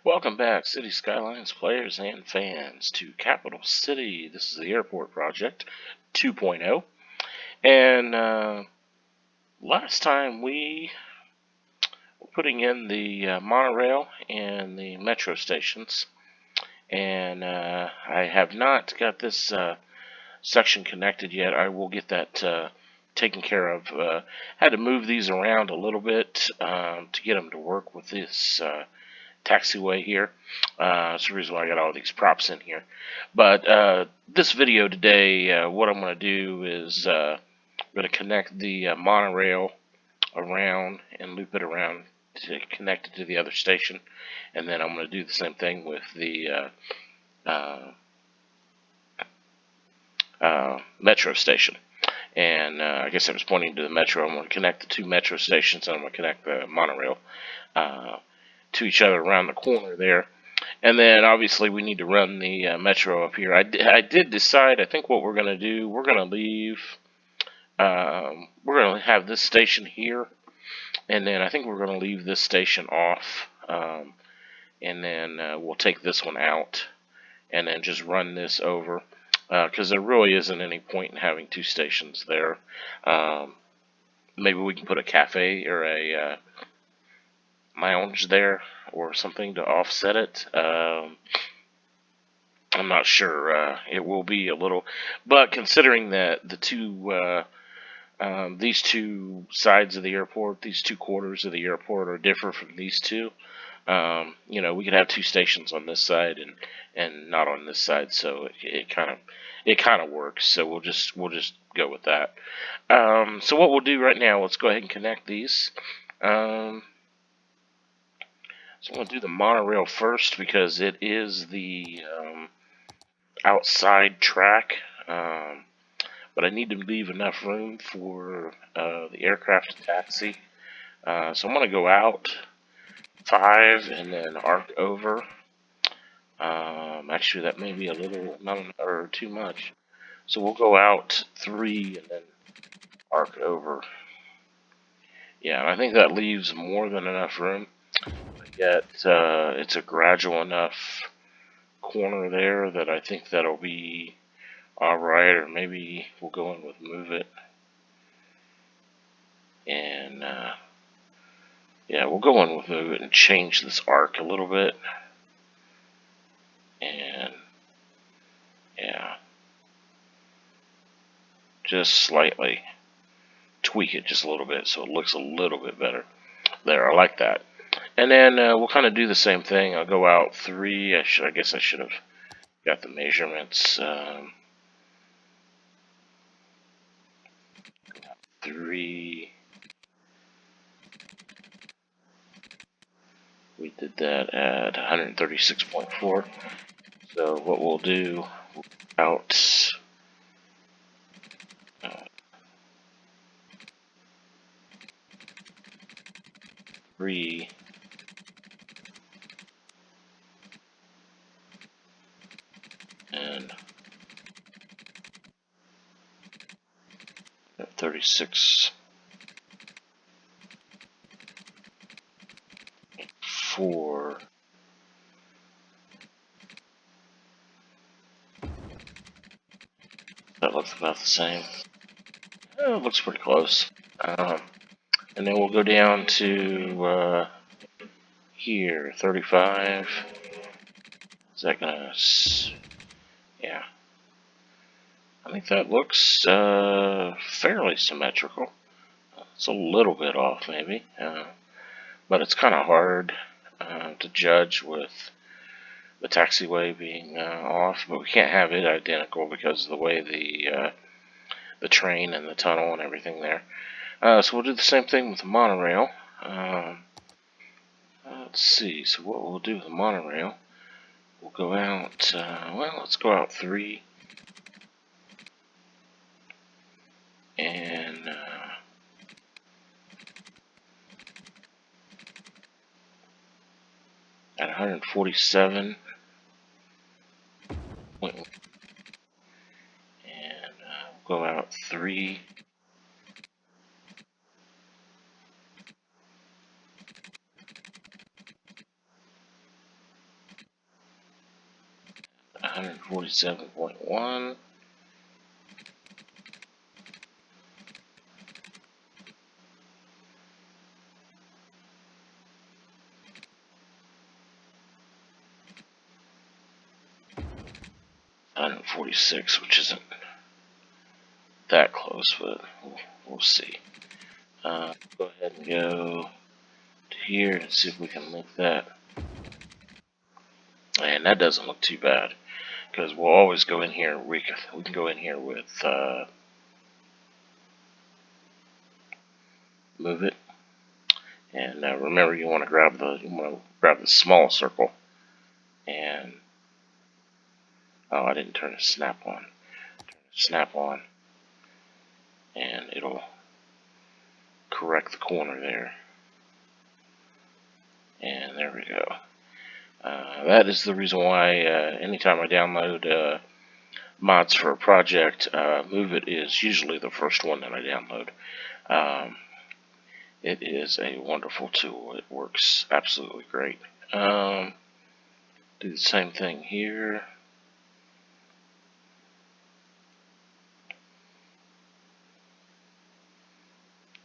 Welcome back, City Skylines players and fans, to Capital City. This is the Airport Project 2.0. And last time we were putting in the monorail and the metro stations. And I have not got this section connected yet. I will get that taken care of. Had to move these around a little bit to get them to work with this taxiway here. That's the reason why I got all these props in here. But this video today, what I'm going to do is I'm going to connect the monorail around and loop it around to connect it to the other station. And then I'm going to do the same thing with the metro station. And I guess I was pointing to the metro. I'm going to connect the two metro stations, and I'm going to connect the monorail to each other around the corner there. And then obviously we need to run the metro up here. I did decide, I think what we're going to do, we're going to leave, we're going to have this station here, and then I think we're going to leave this station off, and then we'll take this one out, and then just run this over, because there really isn't any point in having two stations there. Maybe we can put a cafe or a lounge there or something to offset it. I'm not sure. It will be a little, but considering that the two, these two sides of the airport, these two quarters of the airport are different from these two. You know, we could have two stations on this side and not on this side, so it kind of works. So we'll just go with that. So what we'll do right now, let's go ahead and connect these. So I'm going to do the monorail first because it is the outside track, but I need to leave enough room for the aircraft to taxi. So I'm going to go out 5 and then arc over. Actually, that may be a little, or too much. So we'll go out 3 and then arc over. Yeah, I think that leaves more than enough room. Yet it's a gradual enough corner there that I think that'll be alright, or maybe we'll go in with move it. And yeah, we'll go in with move it and change this arc a little bit. And yeah, just slightly tweak it just a little bit so it looks a little bit better. There, I like that. And then we'll kind of do the same thing. I'll go out 3. I guess I should have got the measurements. 3. We did that at 136.4. So what we'll do, out 3. And 36.4. That looks about the same. It looks pretty close. And then we'll go down to here, 35. Is that gonna? Yeah. I think that looks fairly symmetrical. It's a little bit off, maybe, but it's kind of hard to judge with the taxiway being off. But we can't have it identical because of the way the train and the tunnel and everything there. So we'll do the same thing with the monorail. Let's see. So what we'll do with the monorail, we'll go out. Well, let's go out 3. And at 147. And we'll go out 3. 147.1. $146, which isn't that close, but we'll see. Go ahead and go to here and see if we can link that. And that doesn't look too bad, because we'll always go in here. We can go in here with move it, and remember you want to grab the small circle. And oh, I didn't turn the snap on. Turn the snap on, and it'll correct the corner there. And there we go. That is the reason why anytime I download mods for a project, Move It is usually the first one that I download. It is a wonderful tool. It works absolutely great. Do the same thing here.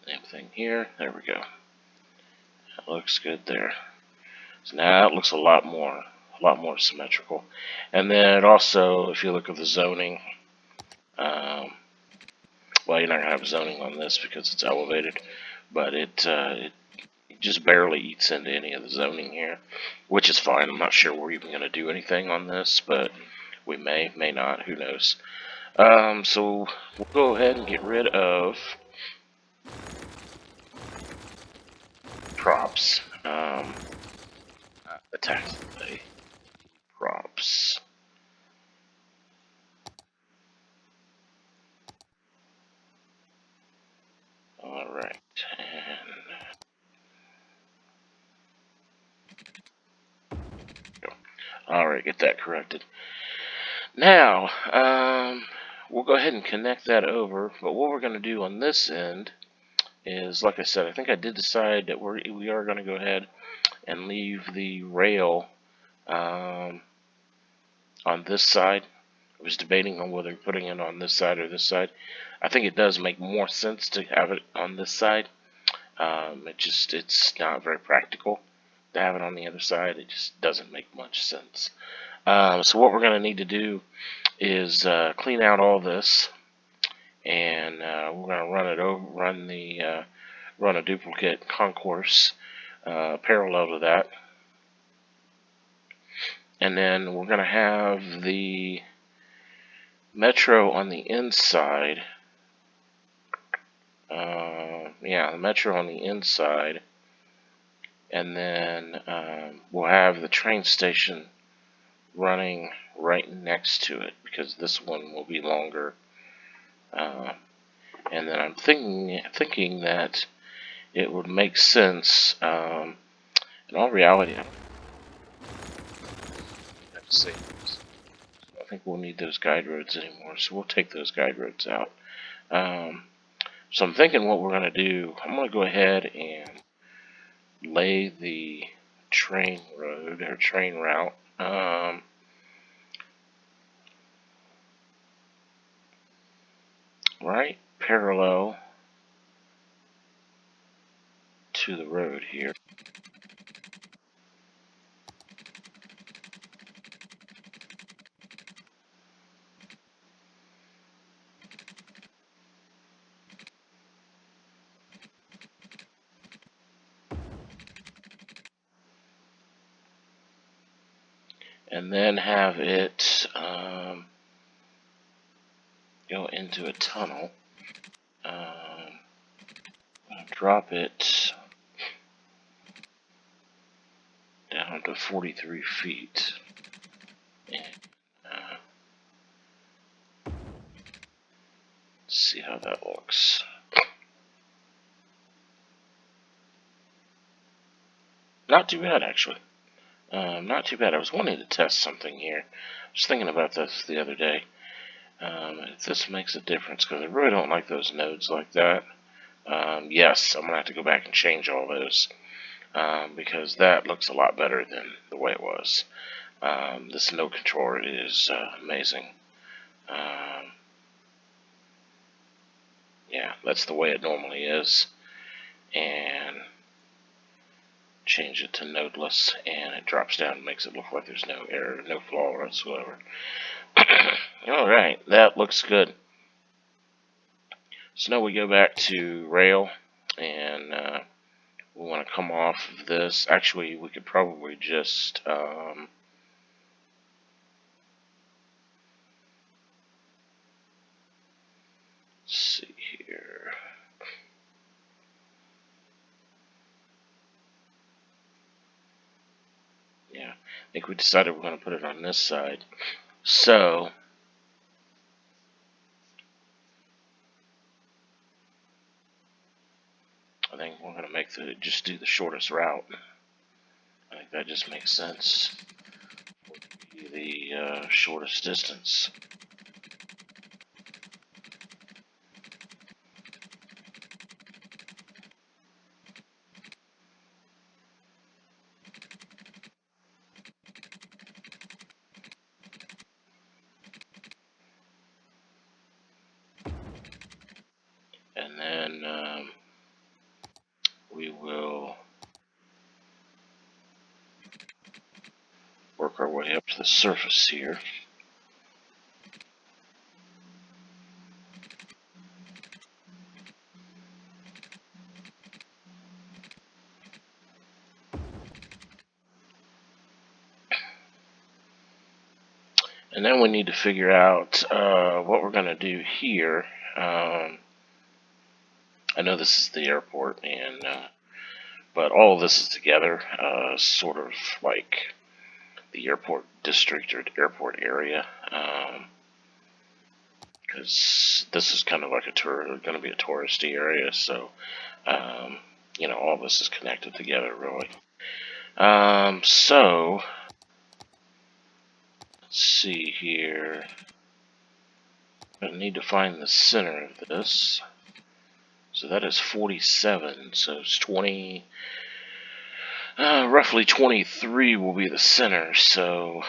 Same thing here. There we go. That looks good there. So now it looks a lot more symmetrical. And then also, if you look at the zoning, well, you're not gonna have zoning on this because it's elevated, but it just barely eats into any of the zoning here, which is fine. I'm not sure we're even gonna do anything on this, but we may not. Who knows? So we'll go ahead and get rid of props. Attack delay. Props. Alright, alright, get that corrected. Now, we'll go ahead and connect that over, but what we're going to do on this end is, like I said, I think I did decide that we are going to go ahead and leave the rail on this side. I was debating on whether putting it on this side or this side. I think it does make more sense to have it on this side. It's not very practical to have it on the other side. It just doesn't make much sense. So what we're going to need to do is clean out all this, and we're going to run a duplicate concourse parallel to that, and then we're going to have the metro on the inside. The metro on the inside, and then we'll have the train station running right next to it, because this one will be longer. And then I'm thinking that it would make sense. In all reality, I have to say, I don't think we'll need those guide roads anymore, so we'll take those guide roads out. So I'm thinking what we're going to do, I'm going to go ahead and lay the train road, or train route, right parallel to the road here. And then have it go into a tunnel. Drop it down to 43 feet. And see how that looks. Not too bad, actually. Not too bad. I was wanting to test something here. I was thinking about this the other day. If this makes a difference, because I really don't like those nodes like that. Yes, I'm going to have to go back and change all those, because that looks a lot better than the way it was. This node controller is amazing. Yeah, that's the way it normally is. And change it to nodeless, and it drops down and makes it look like there's no error, no flaw whatsoever. Alright, that looks good. So now we go back to Rail, and we want to come off of this. Actually, we could probably just let's see here. Yeah, I think we decided we're going to put it on this side. So I think we're going to make just do the shortest route. I think that just makes sense. The shortest distance. And then we will work our way up to the surface here. And then we need to figure out what we're going to do here. I know this is the airport, and but all of this is together, sort of like the airport district or airport area, because this is kind of like going to be a touristy area. So, all this is connected together, really. So let's see here. I need to find the center of this. So that is 47. So it's 20. Roughly 23 will be the center. So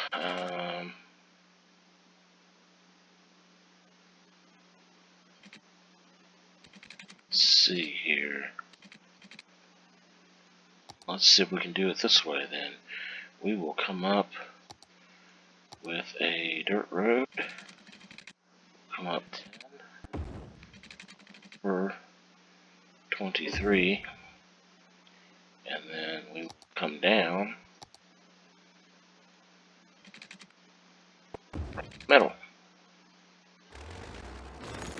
let's see here. Let's see if we can do it this way then. We will come up with a dirt road. Come up 10 for 23. And then we will come down metal.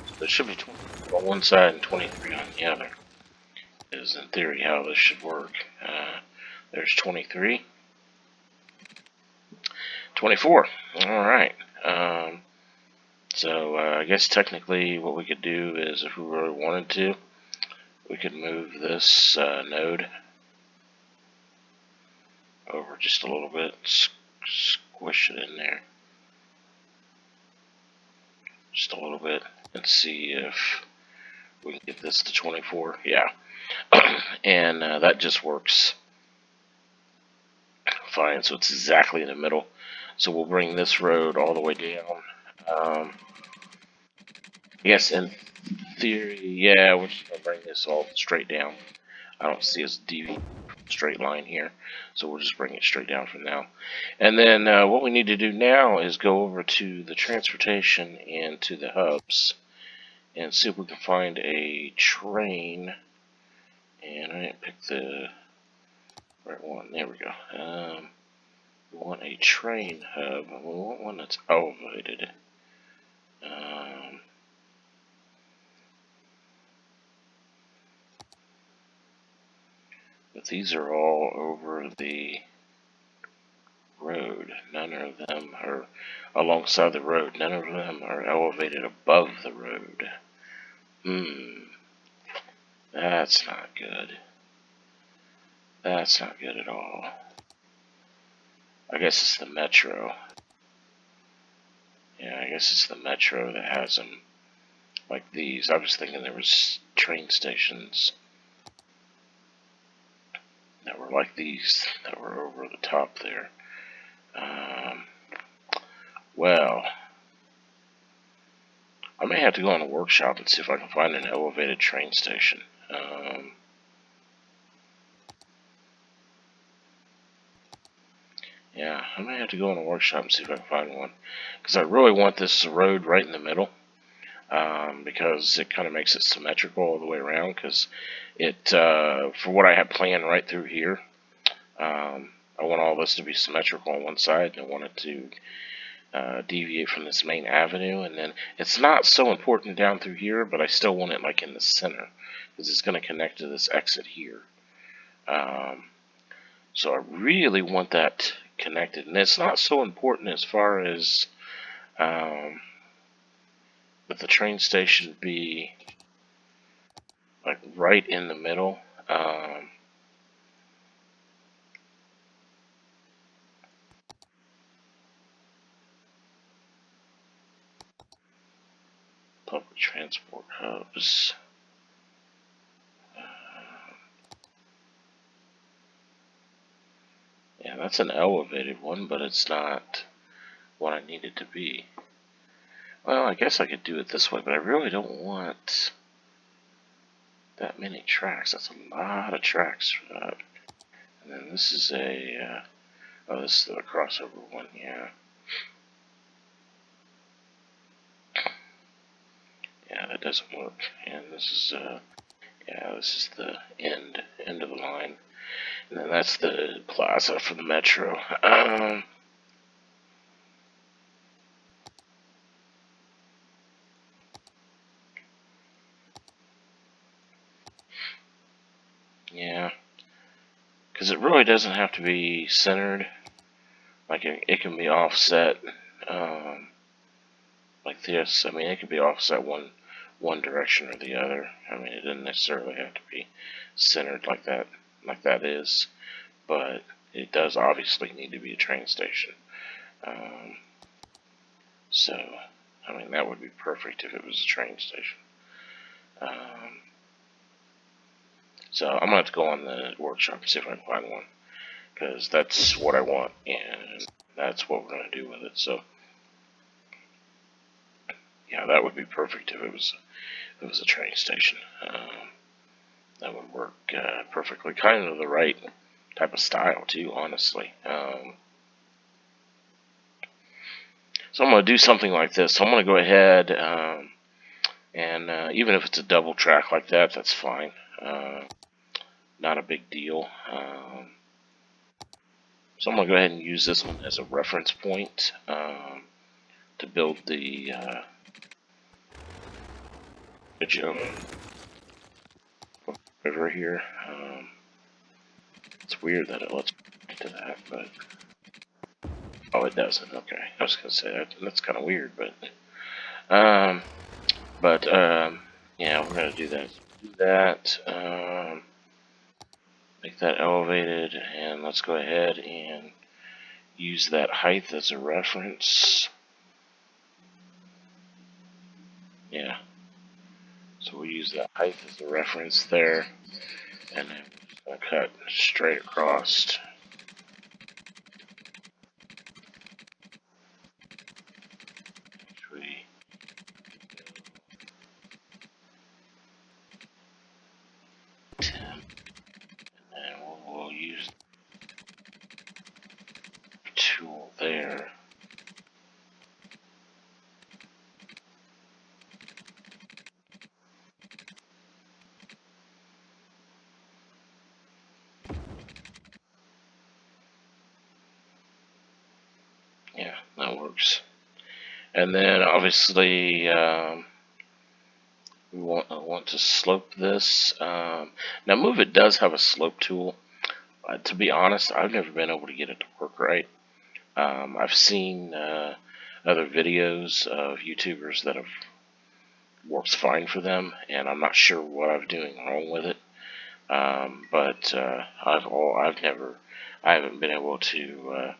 So there should be 20 on one side and 23 on the other. Is in theory how this should work. There's 23. 24. Alright. So I guess technically what we could do is, if we really wanted to, we could move this node over just a little bit, squish it in there just a little bit, and see if we can get this to 24. Yeah. And that just works fine, so it's exactly in the middle. So we'll bring this road all the way down. Yes, in theory, yeah, we're just going to bring this all straight down. I don't see us deviating straight line here, so we'll just bring it straight down from now. And then what we need to do now is go over to the transportation and to the hubs and see if we can find a train. And I didn't pick the right one. There we go. We want a train hub. We want one that's elevated. But these are all over the road. None of them are alongside the road. None of them are elevated above the road. That's not good. That's not good at all. I guess it's the metro. Yeah, I guess it's the metro that has them like these. I was thinking there was train stations that were like these, that were over the top there. Well, I may have to go in the workshop and see if I can find an elevated train station. Yeah, I may have to go in the workshop and see if I can find one. Because I really want this road right in the middle. Because it kind of makes it symmetrical all the way around. Because for what I have planned right through here, I want all this to be symmetrical on one side, and I want it to deviate from this main avenue. And then it's not so important down through here, but I still want it like in the center, because it's going to connect to this exit here. So I really want that connected, and it's not so important as far as that the train station be like right in the middle. Public transport hubs. Yeah, that's an elevated one, but it's not what I need it to be. Well, I guess I could do it this way, but I really don't want that many tracks. That's a lot of tracks. And then this is oh, this is the crossover one, yeah. Yeah, that doesn't work. And this is, yeah, this is the end of the line. And then that's the plaza for the metro. Yeah, because it really doesn't have to be centered. Like it can be offset, like this. I mean, it could be offset one direction or the other. I mean, it doesn't necessarily have to be centered like that is, but it does obviously need to be a train station. So, I mean, that would be perfect if it was a train station. So I'm gonna have to go on the workshop and see if I can find one, because that's what I want, and that's what we're gonna do with it. So, yeah, that would be perfect if it was a train station. That would work perfectly. Kind of the right type of style too, honestly. So I'm going to do something like this. So I'm going to go ahead and even if it's a double track like that, that's fine. Not a big deal. So I'm going to go ahead and use this one as a reference point to build the bridge over here. It's weird that it lets me get to that, but oh, it doesn't. Okay, I was gonna say that's kind of weird, but yeah, we're gonna do that. Do that. Make that elevated, and let's go ahead and use that height as a reference. Yeah. So we'll use that height as a reference there, and then we're just gonna cut straight across. Actually, and we'll use the tool there. Yeah, that works. And then obviously I want to slope this. Now Move It does have a slope tool. To be honest, I've never been able to get it to work right. I've seen other videos of YouTubers that have worked fine for them, and I'm not sure what I'm doing wrong with it. But I haven't been able to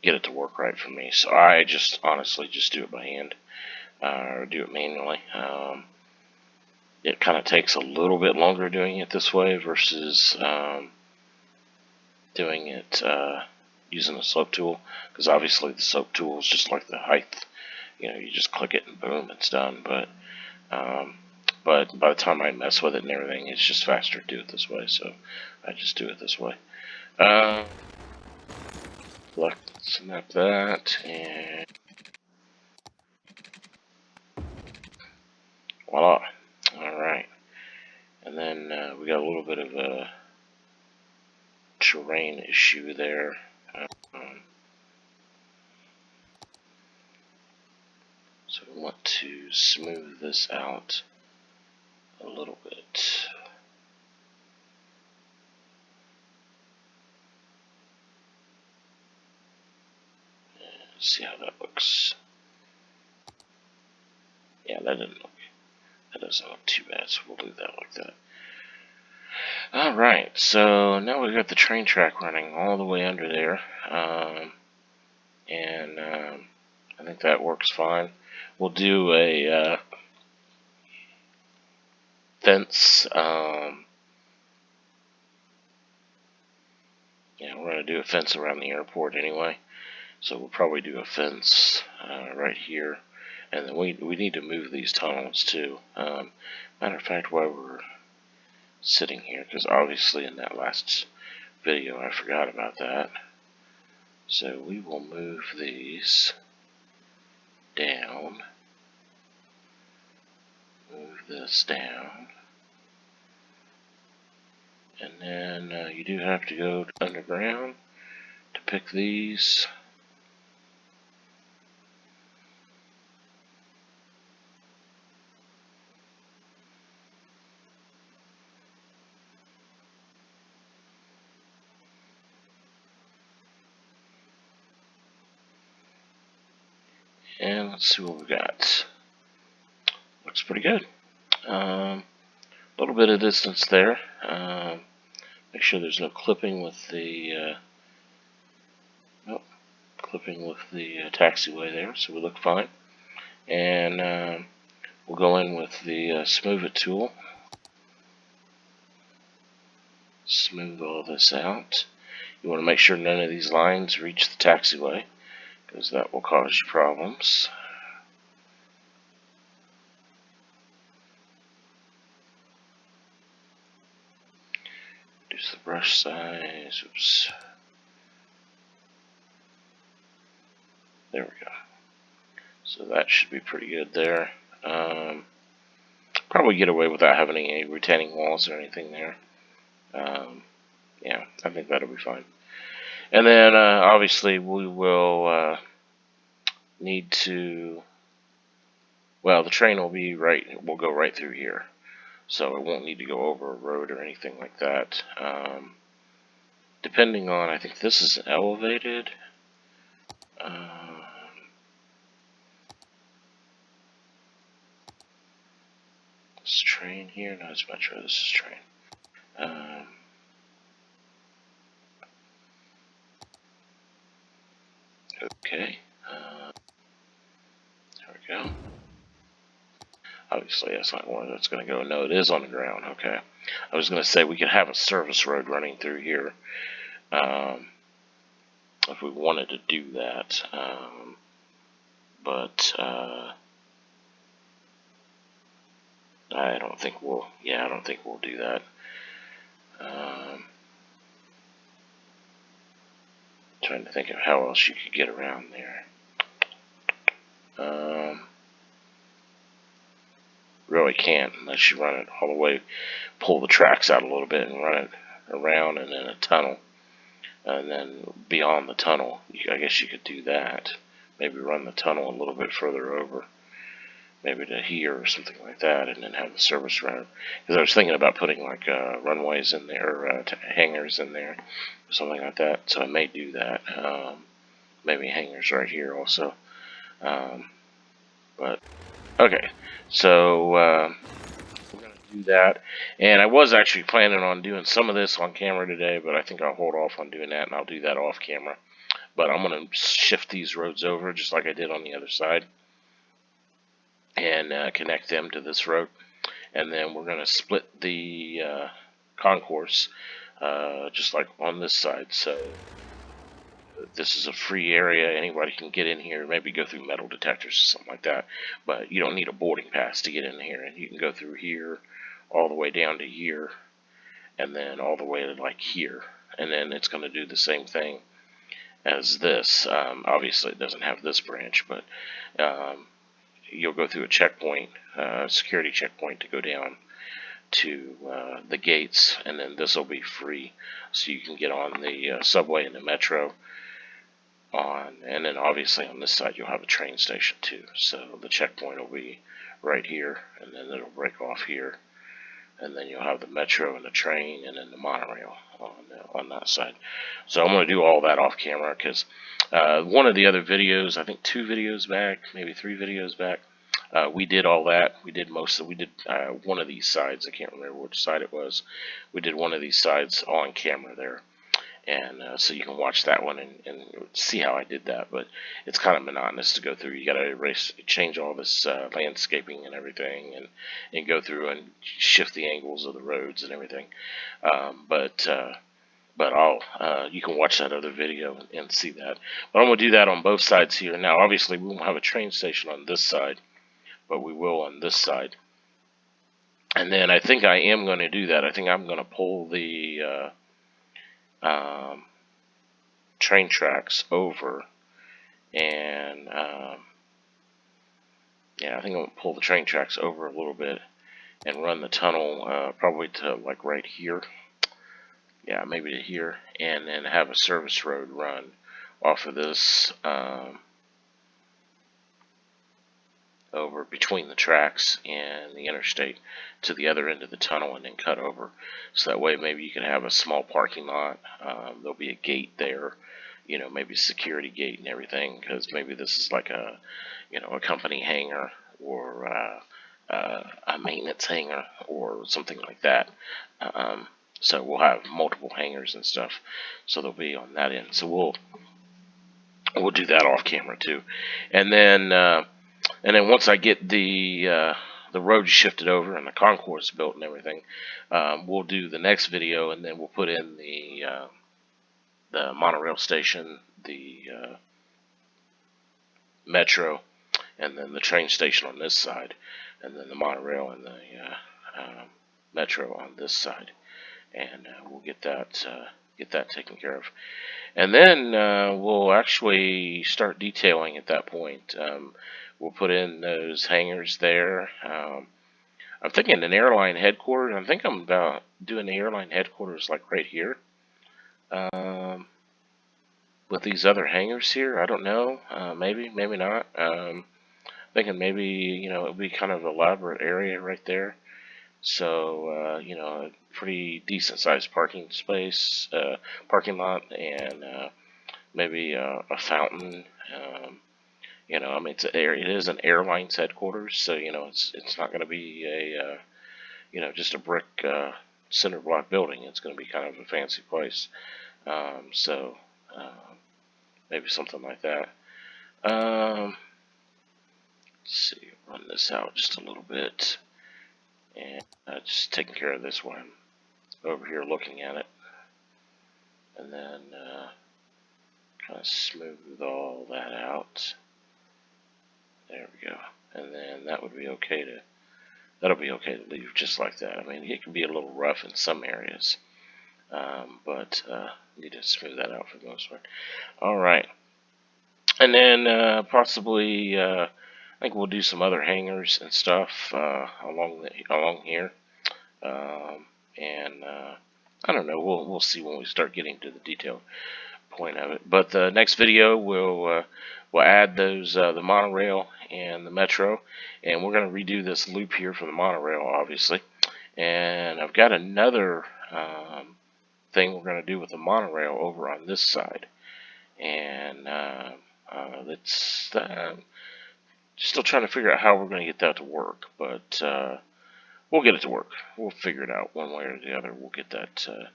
get it to work right for me. So I just honestly just do it by hand or do it manually. It kind of takes a little bit longer doing it this way versus doing it using a slope tool, because obviously the slope tool is just like the height. You just click it and boom, it's done. But by the time I mess with it and everything, it's just faster to do it this way. So I just do it this way. Let's snap that, and voila. Alright. And then we got a little bit of a terrain issue there. So we want to smooth this out a little bit. See how that looks. Yeah, that doesn't look too bad, so we'll do that like that. Alright, so now we've got the train track running all the way under there. And I think that works fine. We'll do a fence. Yeah, we're going to do a fence around the airport anyway. So we'll probably do a fence right here. And then we need to move these tunnels too. Matter of fact, while we're sitting here, because obviously in that last video I forgot about that. So we will move these down. Move this down. And then you do have to go underground to pick these. And let's see what we got. Looks pretty good. A little bit of distance there. Make sure there's no clipping with the taxiway there, so we look fine. And we'll go in with the Smooth It tool. Smooth all this out. You want to make sure none of these lines reach the taxiway, because that will cause you problems. Reduce the brush size. Oops. There we go. So that should be pretty good there. Probably get away without having any retaining walls or anything there. Yeah, I think that'll be fine. And then obviously we will need to. Well, the train will go right through here, so it won't need to go over a road or anything like that. Depending on, I think this is elevated. This train here, no, it's metro. This is train. Okay. There we go. Obviously, that's not where that's going to go. No, it is on the ground. Okay. I was going to say we could have a service road running through here if we wanted to do that. But I don't think we'll. Yeah, I don't think we'll do that. Trying to think of how else you could get around there. Really can't unless you run it all the way, pull the tracks out a little bit and run it around and then a tunnel. And then beyond the tunnel, I guess you could do that. Maybe run the tunnel a little bit further over. Maybe to here or something like that, and then have the service road. Because I was thinking about putting like runways in there, or hangars in there, or something like that. So I may do that. Maybe hangars right here also. But okay, so we're gonna do that. And I was actually planning on doing some of this on camera today, but I think I'll hold off on doing that, and I'll do that off camera. But I'm gonna shift these roads over just like I did on the other side, and connect them to this road, and then we're going to split the concourse just like on this side. So this is a free area. Anybody can get in here, maybe go through metal detectors or something like that. But you don't need a boarding pass to get in here. And you can go through here, all the way down to here, and then all the way to like here. And then it's going to do the same thing as this. Obviously, it doesn't have this branch, but you'll go through a checkpoint, security checkpoint, to go down to the gates, and then this will be free, so you can get on the subway and the metro. And then obviously on this side you'll have a train station too. So the checkpoint will be right here, and then it'll break off here, and then you'll have the metro and the train, and then the monorail on that side. So I'm going to do all that off camera, because one of the other videos, I think 2 videos back, maybe 3 videos back, we did all that. We did one of these sides. I can't remember which side it was. We did one of these sides on camera there. And so you can watch that one and see how I did that. But it's kind of monotonous to go through. You got to change all this landscaping and everything, and go through and shift the angles of the roads and everything. But you can watch that other video and see that. But I'm going to do that on both sides here. Now, obviously, we won't have a train station on this side, but we will on this side. And then I think I am going to do that. I think I'm going to pull the train tracks over, and yeah, I think I'm going to pull the train tracks over a little bit and run the tunnel probably to like right here. Yeah, maybe to here, and then have a service road run off of this over between the tracks and the interstate to the other end of the tunnel, and then cut over. So that way maybe you can have a small parking lot. There'll be a gate there, maybe a security gate and everything, because maybe this is like a company hangar, or a maintenance hangar or something like that. So we'll have multiple hangars and stuff, so they'll be on that end. So we'll do that off camera too. And then once I get the road shifted over and the concourse built and everything, we'll do the next video, and then we'll put in the monorail station, the metro, and then the train station on this side, and then the monorail and the metro on this side, and we'll get that taken care of. And then we'll actually start detailing at that point. We'll put in those hangars there. I'm thinking an airline headquarters. I think I'm about doing the airline headquarters like right here. With these other hangars here, I don't know. Maybe not. Thinking maybe, it would be kind of an elaborate area right there. So, a pretty decent sized parking space, parking lot, and maybe a fountain. It is an airline's headquarters, so it's not going to be just a brick cinder block building. It's going to be kind of a fancy place. So maybe something like that. Let's see, run this out just a little bit, and just taking care of this one over here, looking at it, and then kind of smooth all that out. There we go. And then that'll be okay to leave just like that. I mean, it can be a little rough in some areas, but need to smooth that out for the most part. All right. And then possibly, I think we'll do some other hangars and stuff along here. And I don't know. We'll see when we start getting to the detailed point of it. But the next video we'll add those the monorail and the metro, and we're going to redo this loop here for the monorail, obviously. And I've got another thing we're going to do with the monorail over on this side, and it's still trying to figure out how we're going to get that to work, but we'll get it to work. We'll figure it out one way or the other. We'll get that to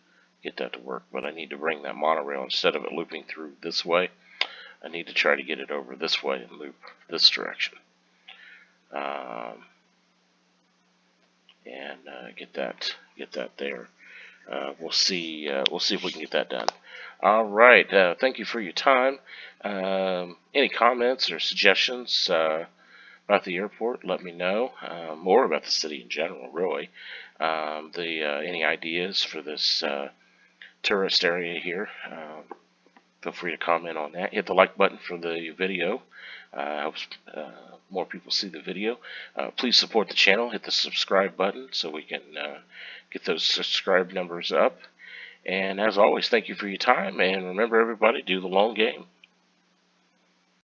work. But I need to bring that monorail, instead of it looping through this way, I need to try to get it over this way and loop this direction, and get that there. we'll see. We'll see if we can get that done. All right. Thank you for your time. Any comments or suggestions about the airport? Let me know. More about the city in general, really. Any ideas for this tourist area here? Feel free to comment on that. Hit the like button for the video. Helps more people see the video. Please support the channel. Hit the subscribe button so we can get those subscribe numbers up. And as always, thank you for your time. And remember, everybody, do the long game.